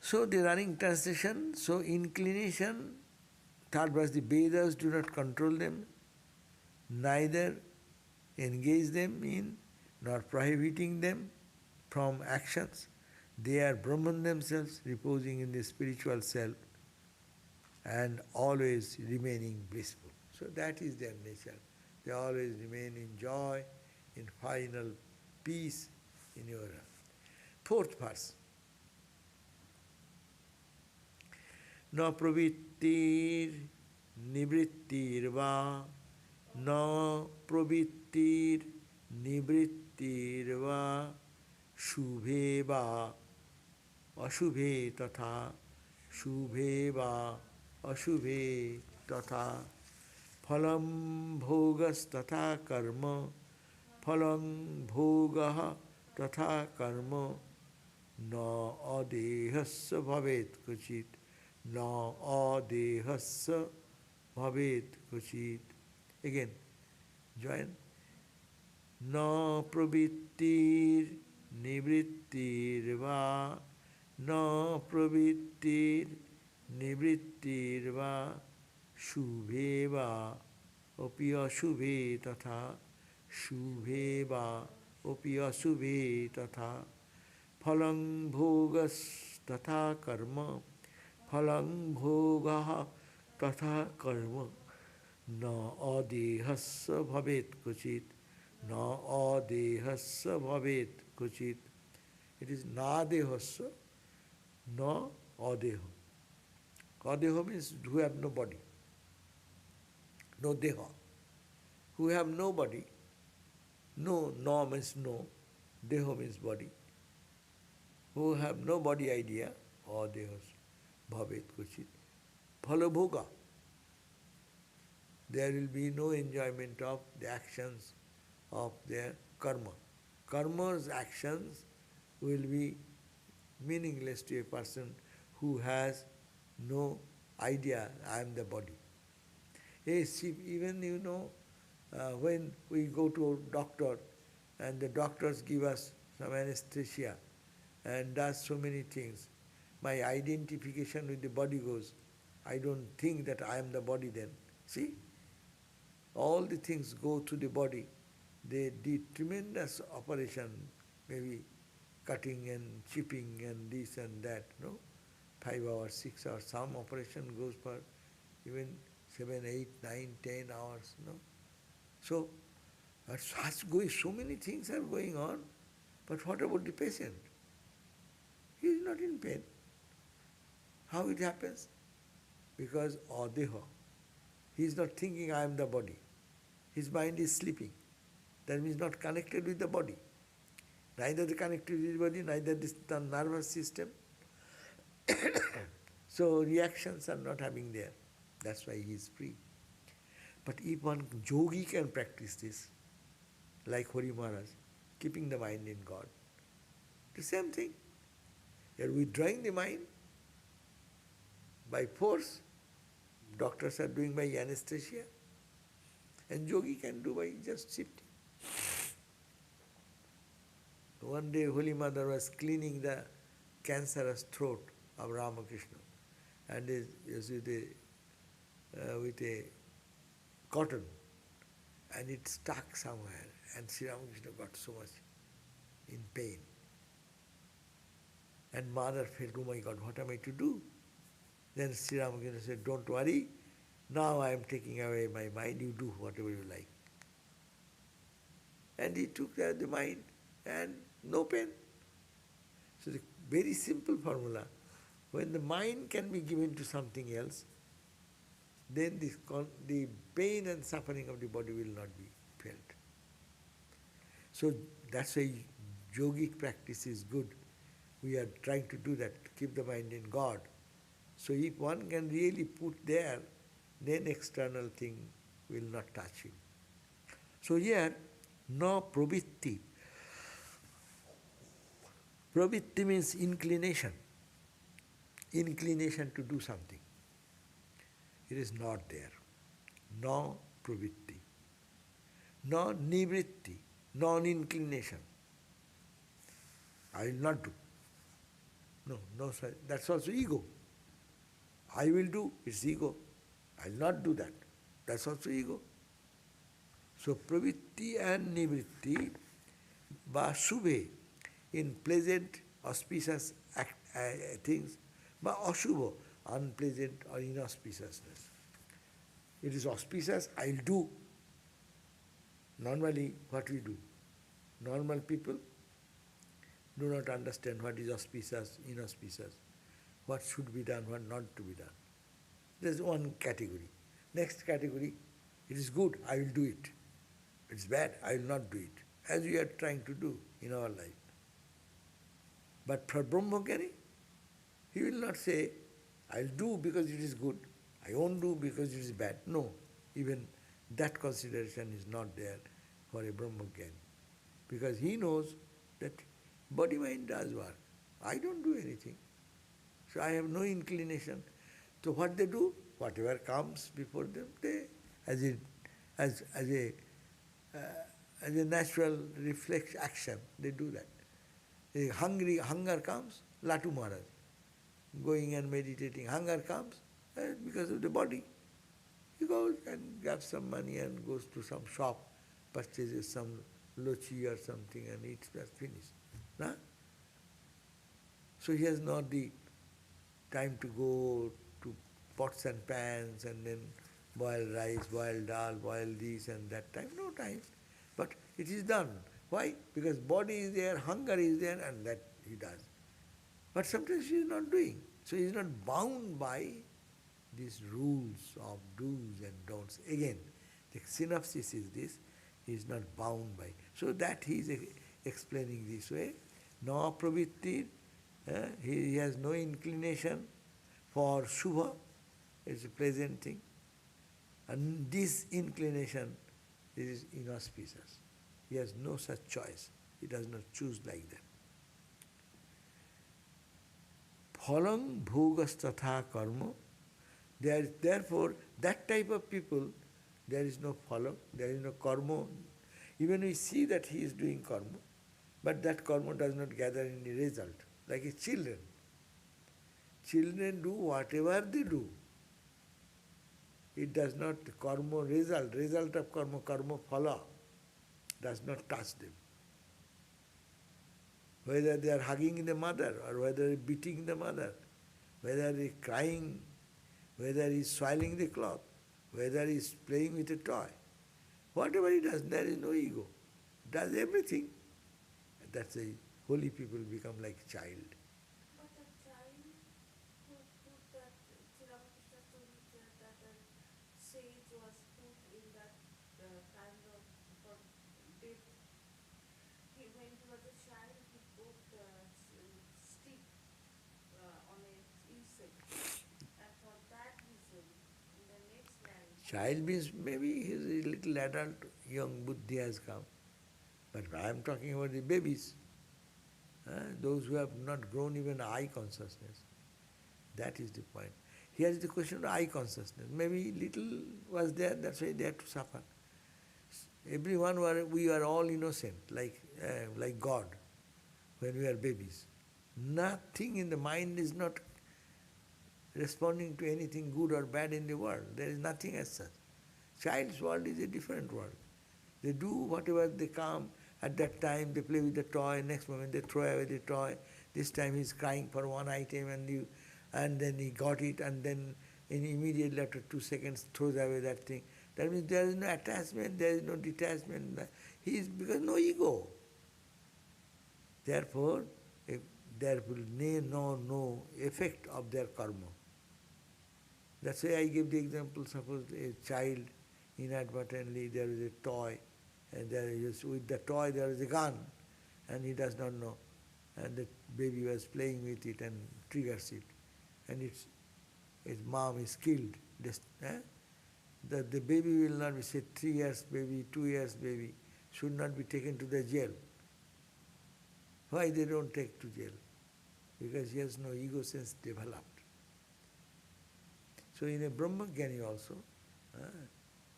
So the running translation, so inclination, third verse, the Vedas do not control them, neither engage them in, nor prohibiting them from actions. They are Brahman themselves, reposing in the spiritual self and always remaining blissful. So that is their nature. They always remain in joy, in final peace in your life. Fourth verse. Na pravṛttir nivṛttir va, na pravṛttir nivṛttir va, śubhe va, aśubhe tathā, śubhe va, aśubhe tathā, phalam bhogas tathā karma, phalang bhogaha tathā karma na adehasya bhavet kacit na adehasya bhavet kacit. Again, join. Na pravṛttir nivṛttir va na pravṛttir nivṛttir va śubhe va api aśubhe tathā śubhe va api aśubhe tathā phalang bhogas tathā karma phalang bhogaha tathā karma na adehasya bhavet kacit na adehasya bhavet kacit. It is na dehasya, na adeha. Adeha means who have no body, no deha. Who have no body, no, na means no, deha means body. Who have no body idea, adehasya bhavet kacit. Phala bhoga. There will be no enjoyment of the actions of their karma. Karma's actions will be meaningless to a person who has no idea, I am the body. Yes, even when we go to a doctor and the doctors give us some anesthesia and does so many things, my identification with the body goes. I don't think that I am the body then. See? All the things go to the body. They did tremendous operation, maybe cutting and chipping and this and that, 5 hours, 6 hours. Some operation goes for even 7, 8, 9, 10 hours, So, so many things are going on, but what about the patient? He is not in pain. How it happens? Because adeha. He is not thinking I am the body. His mind is sleeping. That means not connected with the body. Neither the connected with the body, neither the nervous system. So reactions are not having there. That's why he is free. But if one yogi can practice this, like Hari Maharaj, keeping the mind in God, the same thing. You are withdrawing the mind by force. Doctors are doing by anesthesia. And yogi can do by just shifting. One day Holy Mother was cleaning the cancerous throat of Ramakrishna and with a cotton, and it stuck somewhere, and Sri Ramakrishna got so much in pain. And mother felt, oh my God, what am I to do? Then Sri Ramakrishna said, don't worry, now I am taking away my mind, you do whatever you like. And he took the mind and no pain. So the very simple formula, when the mind can be given to something else, then the pain and suffering of the body will not be felt. So that's why yogic practice is good. We are trying to do that, to keep the mind in God. So if one can really put there, then external thing will not touch him. So here, no pravṛttir. Pravṛttir means inclination. Inclination to do something. It is not there. No pravṛttir. No nivṛttir. Non-inclination. I will not do. No, that's also ego. I will do, it's ego. I will not do that. That's also ego. So pravṛttir and nivṛttir, ba śubhe, in pleasant, auspicious things, ba aśubhe, unpleasant or inauspiciousness. It is auspicious, I will do. Normally, what we do? Normal people do not understand what is auspicious, inauspicious, what should be done, what not to be done. There is one category. Next category, it is good, I will do it. It is bad, I will not do it. As we are trying to do in our life. But for Brahmajnani, he will not say, I will do because it is good, I won't do because it is bad. No, even that consideration is not there for a Brahmajnani. because he knows that body-mind does work. I don't do anything. So I have no inclination. So what they do, whatever comes before them, they, as a natural reflex action, they do that. Hunger comes, Latu Maharaj, going and meditating. Hunger comes because of the body. He goes and grabs some money and goes to some shop, purchases some lochi or something and eats, that's finished. Nah? So he has not the time to go to pots and pans and then boil rice, boil dal, boil this and that time. No time. But it is done. Why? Because body is there, hunger is there, and that he does. But sometimes he is not doing. So he is not bound by these rules of do's and don'ts. Again, the synopsis is this, he is not bound by. So that he is explaining this way. No pravṛttir, he has no inclination for śubhe, it's a pleasant thing. And this inclination, this is inauspicious. He has no such choice. He does not choose like that. Phalang bhogas tathā karma. Therefore, that type of people, there is no phala, there is no karma. Even we see that he is doing karma, but that karma does not gather any result. Like his children. Children do whatever they do. It does not, karma result of karma phala, does not touch them. Whether they are hugging the mother, or whether they are beating the mother, whether they are crying, whether he is soiling the cloth, whether he is playing with a toy. Whatever he does, there is no ego. Does everything. That's why holy people become like a child. But the child who put that, Sri-Ramakrishna story that the sage was put in that kind of for death. When he was a child, he put stick on an insect. And for that reason, in the next line, Child means maybe he is a little adult, young buddhi has come. But I am talking about the babies. Those who have not grown even eye consciousness. That is the point. Here is the question of eye consciousness. Maybe little was there, that's why they had to suffer. Everyone, we are all innocent, like God, when we are babies. Nothing in the mind is not responding to anything good or bad in the world. There is nothing as such. Child's world is a different world. They do whatever they come. At that time they play with the toy, next moment they throw away the toy. This time he's crying for one item and then he got it and then immediately after 2 seconds throws away that thing. That means there is no attachment, there is no detachment. He is because no ego. Therefore, there will be no effect of their karma. That's why I give the example, suppose a child inadvertently there is a toy and there is with the toy there is a gun and he does not know and the baby was playing with it and triggers it and his mom is killed. The baby will not be say 3 years baby, 2 years baby, should not be taken to the jail. Why they don't take to jail? Because he has no ego sense developed. So in a Brahma-jnani also,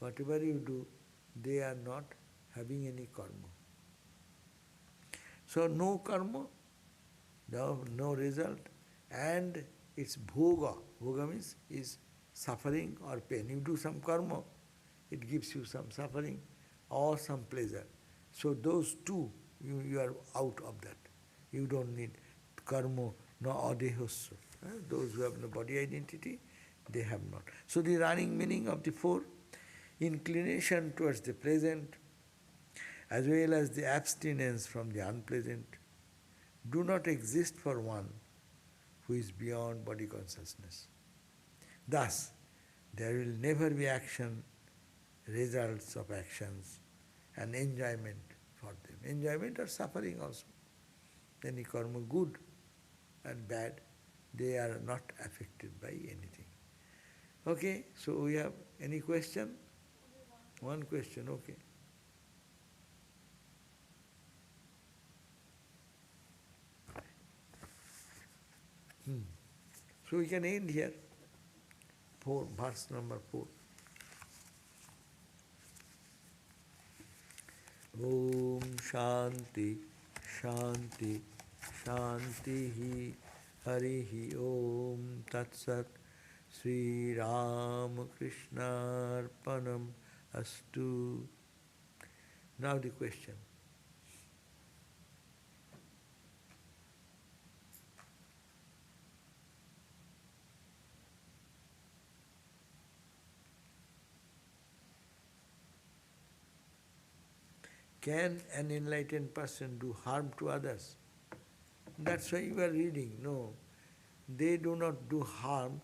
whatever you do, they are not having any karma. So no karma, no result, and it's bhoga. Bhoga means is suffering or pain. You do some karma, it gives you some suffering or some pleasure. So those two, you are out of that. You don't need karma, no adehosya. Those who have no body identity, they have not. So the running meaning of the 4, inclination towards the pleasant, as well as the abstinence from the unpleasant, do not exist for one who is beyond body consciousness. Thus, there will never be action, results of actions, and enjoyment for them. Enjoyment or suffering also. Any karma, good and bad, they are not affected by anything. Okay, so we have any question? One question, okay. So we can end here. 4, verse number 4. Om Shanti, Shanti, Shanti, Harihi Om Tatsat, Sri Ram Krishna Arpanam Astu. Now the question. Can an enlightened person do harm to others? That's why you are reading. No, they do not do harm.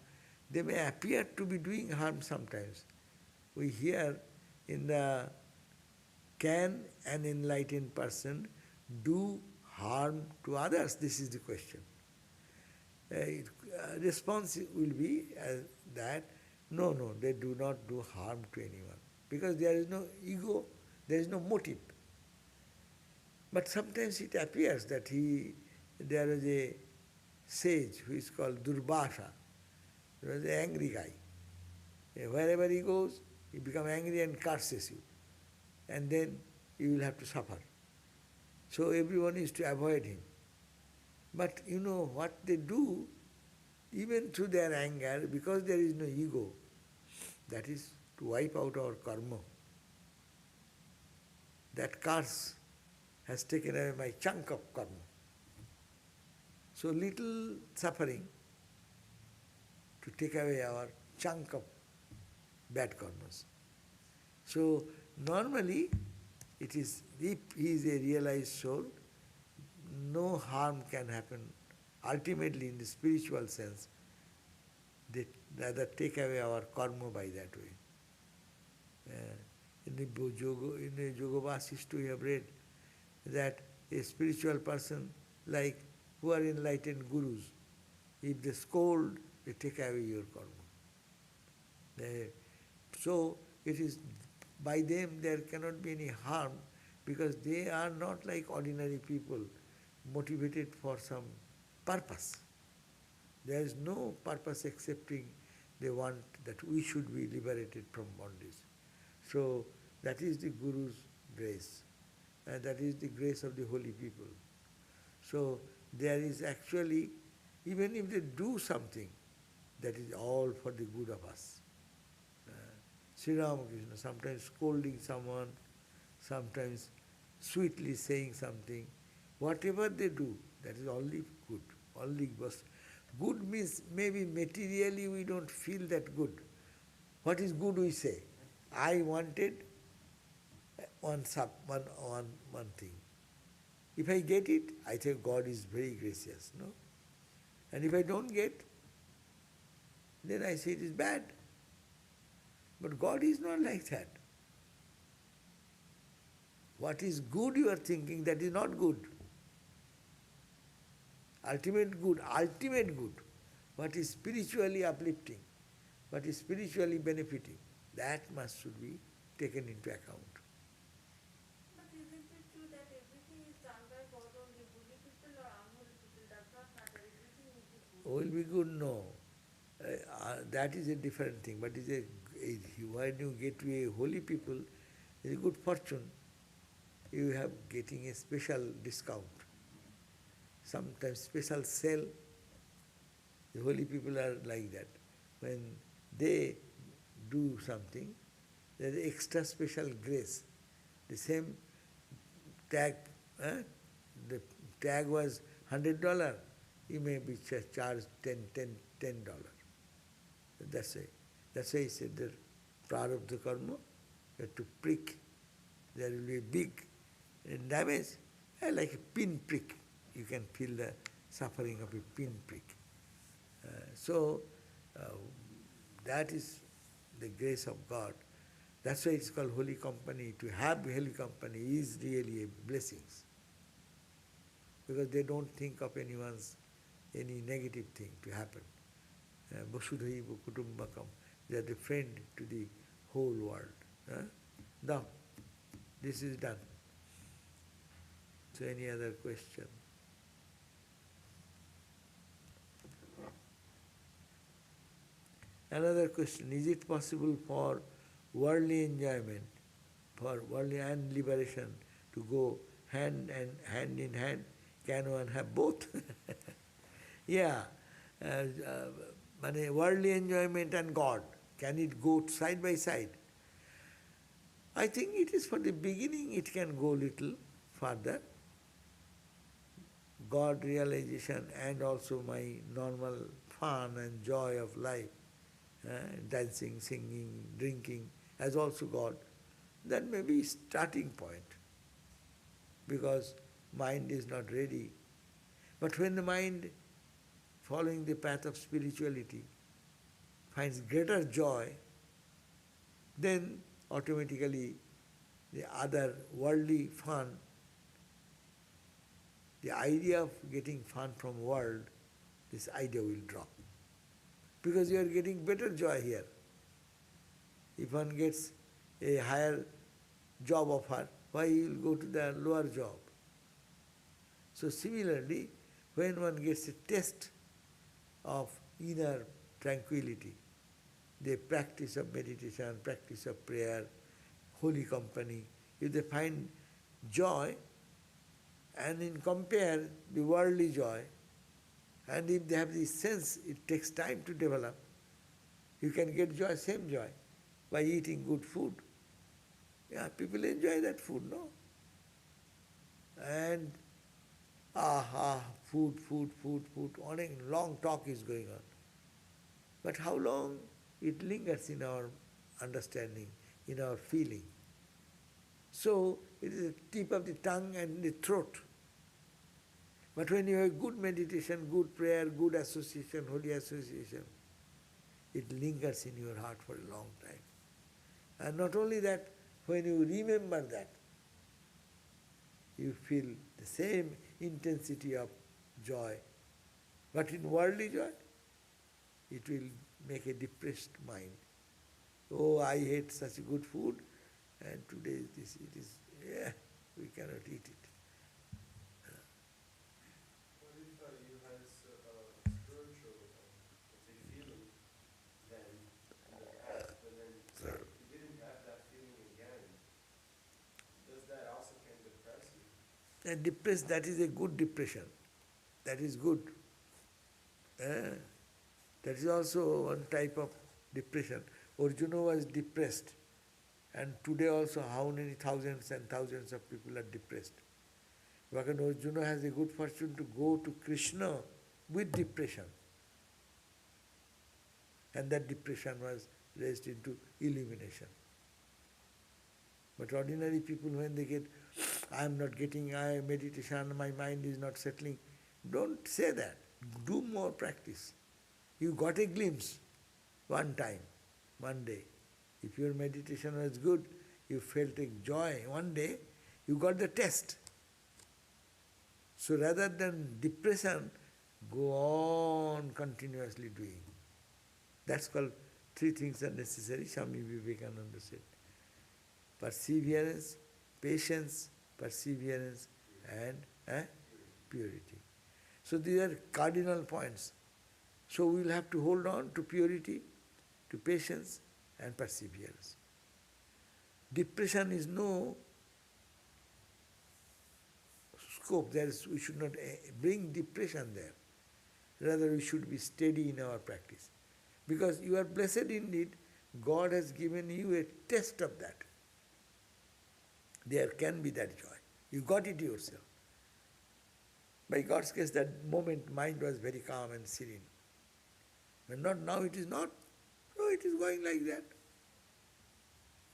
They may appear to be doing harm sometimes. We hear in the can an enlightened person do harm to others? This is the question. Response will be that no, they do not do harm to anyone. Because there is no ego, there is no motive. But sometimes it appears that there is a sage who is called Durvāca. He was an angry guy. Wherever he goes, he becomes angry and curses you. And then you will have to suffer. So everyone is to avoid him. But you know what they do, even through their anger, because there is no ego, that is to wipe out our karma. That curse has taken away my chunk of karma. So little suffering to take away our chunk of bad karmas. So normally it is, if he is a realized soul, no harm can happen. Ultimately, in the spiritual sense, they rather take away our karma by that way. In the Yoga Vasishta we have read that a spiritual person, like who are enlightened gurus, if they scold, they take away your karma. So it is by them there cannot be any harm, because they are not like ordinary people motivated for some purpose. There is no purpose excepting they want that we should be liberated from bondage. So that is the Guru's grace, and that is the grace of the holy people. So there is actually, even if they do something, that is all for the good of us. Sri Ramakrishna, sometimes scolding someone, sometimes sweetly saying something. Whatever they do, that is only good. Only good means maybe materially we don't feel that good. What is good we say? I wanted one thing. If I get it, I say God is very gracious, no? And if I don't get, then I say it is bad. But God is not like that. What is good you are thinking, that is not good. Ultimate good, what is spiritually uplifting, what is spiritually benefiting, that should be taken into account. But isn't it true that everything is done by God only? Holy people or unholy people does not matter. Everything will be good. Will be good? No. That is a different thing. But when you get to a holy people, it's a good fortune. You have getting a special discount. Sometimes special sale. The holy people are like that. When they do something, there is extra special grace. The same tag, the tag was $100, you may be charged $10. That's why he said that pravṛttir karma, you have to prick. There will be a big damage, like a pin prick. You can feel the suffering of a pin prick. So that is the grace of God. That's why it's called holy company. To have holy company is really a blessing. Because they don't think of any negative thing to happen. Vasudhaiva kutumbakam. They are the friend to the whole world. Now, this is done. So any other question? Another question, is it possible for worldly enjoyment, for worldly and liberation to go hand in hand? Can one have both? Yeah. Worldly enjoyment and God, can it go side by side? I think it is for the beginning, it can go little further. God realization and also my normal fun and joy of life, dancing, singing, drinking, as also God, that may be starting point, because mind is not ready. But when the mind, following the path of spirituality, finds greater joy, then automatically the other worldly fun, the idea of getting fun from world, this idea will drop. Because you are getting better joy here. If one gets a higher job offer, why you will go to the lower job? So similarly, when one gets a taste of inner tranquility, the practice of meditation, practice of prayer, holy company, if they find joy, and in compare the worldly joy, and if they have this sense, it takes time to develop, you can get joy, same joy, by eating good food. Yeah, people enjoy that food, no? And food, on a long talk is going on. But how long it lingers in our understanding, in our feeling. So it is the tip of the tongue and the throat. But when you have good meditation, good prayer, good association, holy association, it lingers in your heart for a long time. And not only that, when you remember that, you feel the same intensity of joy. But in worldly joy, it will make a depressed mind. Oh, I ate such good food, and today we cannot eat it. What if you had a spiritual, feeling then in the past, but then you didn't have that feeling again? Does that also can depress you? And depressed, that is a good depression. That is good. That is also one type of depression. Arjuna was depressed, and today also how many thousands and thousands of people are depressed. Because Arjuna has a good fortune to go to Kṛṣṇa with depression. And that depression was raised into illumination. But ordinary people, when they get, I am not getting meditation, my mind is not settling, don't say that. Do more practice. You got a glimpse one time, one day. If your meditation was good, you felt a joy one day, you got the test. So rather than depression, go on continuously doing. That's called three things are necessary, Swami Vivekananda said. Perseverance, patience, perseverance, and purity. So these are cardinal points. So we will have to hold on to purity, to patience, and perseverance. Depression is no scope. We should not bring depression there. Rather, we should be steady in our practice. Because you are blessed indeed, God has given you a test of that. There can be that joy. You got it yourself. By God's grace, that moment mind was very calm and serene. But not now, it is not. No, it is going like that.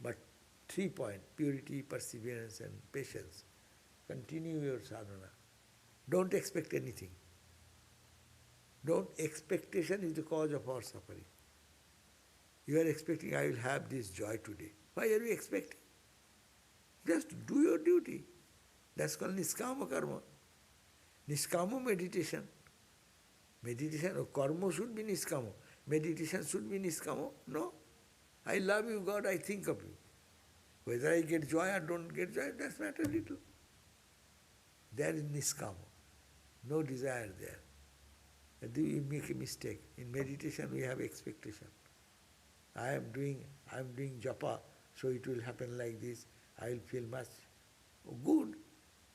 But 3 points, purity, perseverance and patience. Continue your sadhana. Don't expect anything. Expectation is the cause of our suffering. You are expecting, I will have this joy today. Why are you expecting? Just do your duty. That's called niskama karma. Niskama meditation. Meditation or karma should be niskama. Meditation should be niskama. No. I love you, God, I think of you. Whether I get joy or don't get joy, that's matter little. There is niskama. No desire there. You make a mistake. In meditation we have expectation. I am doing japa, so it will happen like this. I will feel much good.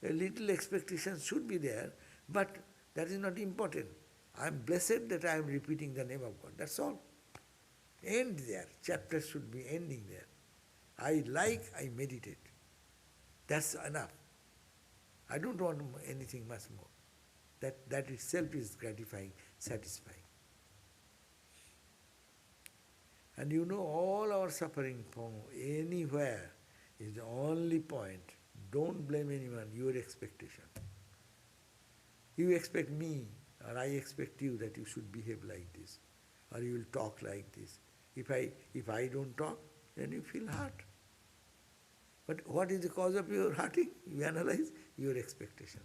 A little expectation should be there, but that is not important. I am blessed that I am repeating the name of God. That's all. End there. Chapter should be ending there. I meditate. That's enough. I don't want anything much more. That itself is gratifying, satisfying. And you know, all our suffering from anywhere is the only point. Don't blame anyone, your expectation. You expect me, or I expect you that you should behave like this, or you will talk like this. If I don't talk, then you feel hurt. But what is the cause of your hurting? You analyze your expectation.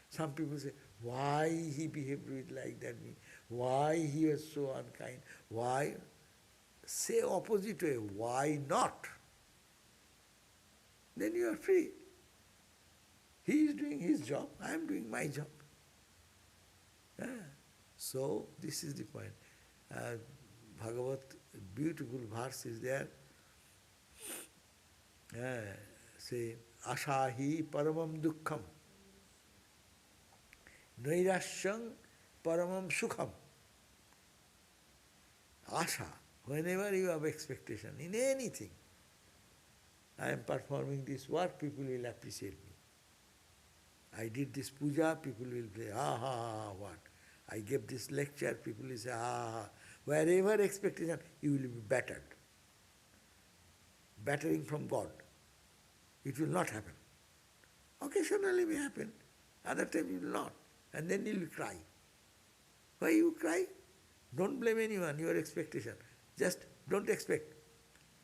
Some people say, why he behaved with like that me? Why he was so unkind? Why? Say opposite way, why not? Then you are free. He is doing his job, I am doing my job. So this is the point. Bhagavat, beautiful verse is there. Say, ashahi paramam dukkham, nairasyaṃ paramam sukham. Asha, whenever you have expectation in anything, I am performing this work, people will appreciate me. I did this puja, people will say, what? I gave this lecture, people will say, Wherever expectation, you will be battered. Battering from God. It will not happen. Occasionally may happen, other time it will not. And then you will cry. Why you cry? Don't blame anyone, your expectation. Just don't expect.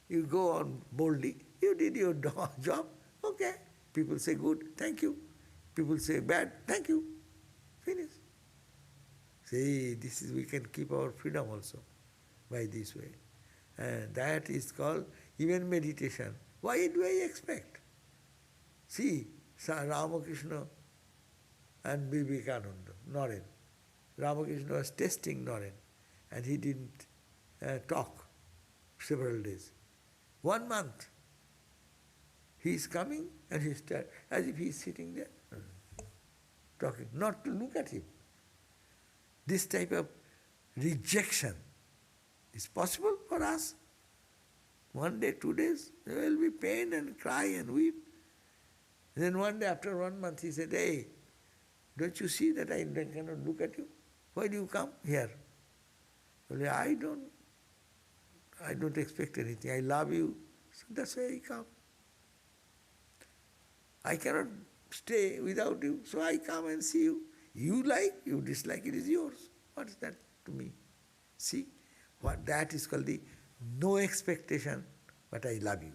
You go on boldly, you did your job, okay. People say good, thank you. People say bad, thank you. Finish. See, we can keep our freedom also by this way. And that is called even meditation. Why do I expect? See, Ramakrishna and Vivekananda, Naren. Ramakrishna was testing Naren and he didn't talk several days. 1 month. He is coming and he starts as if he is sitting there talking, not to look at him. This type of rejection is possible for us. 1 day, 2 days, there will be pain and cry and weep. Then one day, after 1 month, he said, hey, don't you see that I cannot look at you? Why do you come here? Well, I don't expect anything. I love you. So that's why I come. I cannot stay without you, so I come and see you. You like, you dislike, it is yours. What is that to me? See, what that is called the no expectation, but I love you.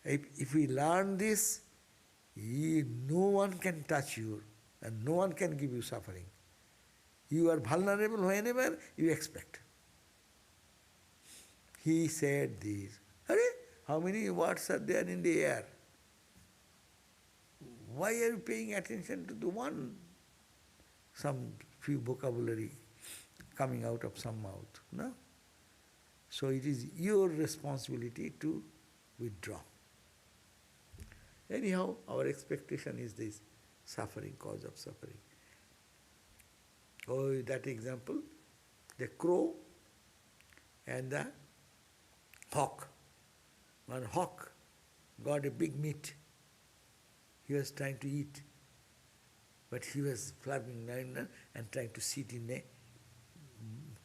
If we learn this, no one can touch you and no one can give you suffering. You are vulnerable whenever you expect. He said this. How many words are there in the air? Why are you paying attention to the one? Some few vocabulary coming out of some mouth. No? So it is your responsibility to withdraw. Anyhow, our expectation is this suffering, cause of suffering. Oh, that example, the crow and the hawk. One hawk got a big meat. He was trying to eat, but he was flapping and trying to sit in a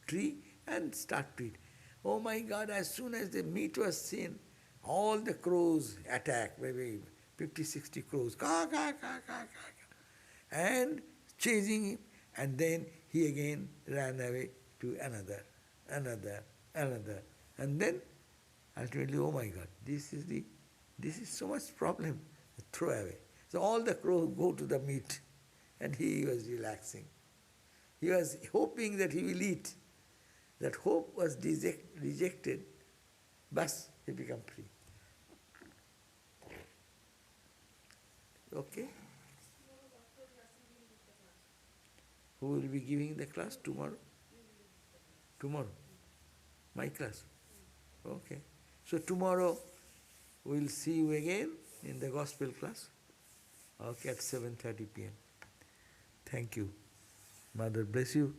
tree and start to eat. Oh my God, as soon as the meat was seen, all the crows attacked, maybe 50, 60 crows, ka, ka, ka, ka, ka, ka, and chasing him, and then he again ran away to another, and then ultimately, oh my God, this is so much problem, throw away. So all the crows go to the meat, and he was relaxing. He was hoping that he will eat. That hope was rejected, but he became free. Okay? Who will be giving the class tomorrow? Tomorrow. My class? Okay. So tomorrow we'll see you again in the gospel class. Okay, at 7:30 p.m. Thank you. Mother bless you.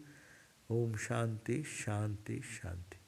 Om Shanti, Shanti, Shanti.